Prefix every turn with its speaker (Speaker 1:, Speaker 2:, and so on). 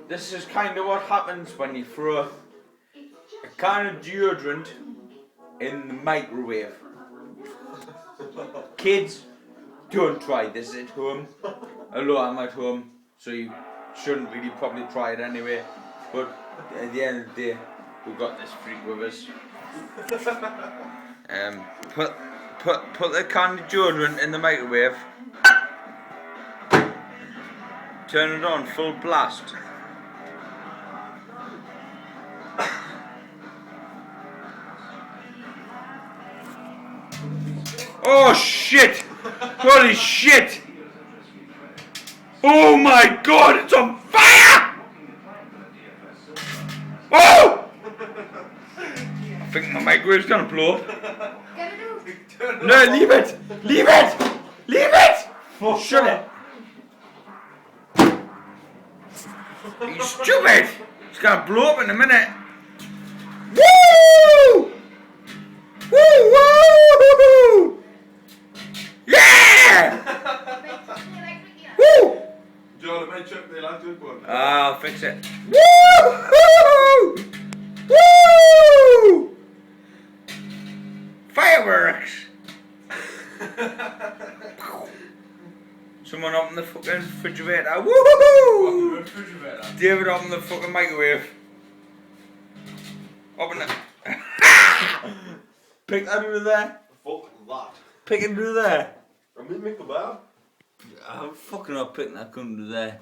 Speaker 1: This is kind of what happens when you throw a can of deodorant in the microwave. Kids, don't try this at home. Although I'm at home, so you shouldn't really probably try it anyway. But at the end of the day, we've got this freak with us. Put the can of deodorant in the microwave. Turn it on full blast. Oh shit! Holy shit! Oh my god, it's on fire! Oh! I think my microwave's gonna blow up. No, leave it! Leave it! Leave it! Oh, shut it! You stupid! It's gonna blow up in a minute. Woo! Woo! Woo! Yeah! Woo! I'll fix it. Woo! Woo! Fireworks! Someone open the fucking refrigerator. Woohoo! David open the fucking microwave. Open it. Pick that over there.
Speaker 2: Fuck that.
Speaker 1: Pick it over there.
Speaker 2: I'm gonna make a bar.
Speaker 1: I'm fucking not picking that under there.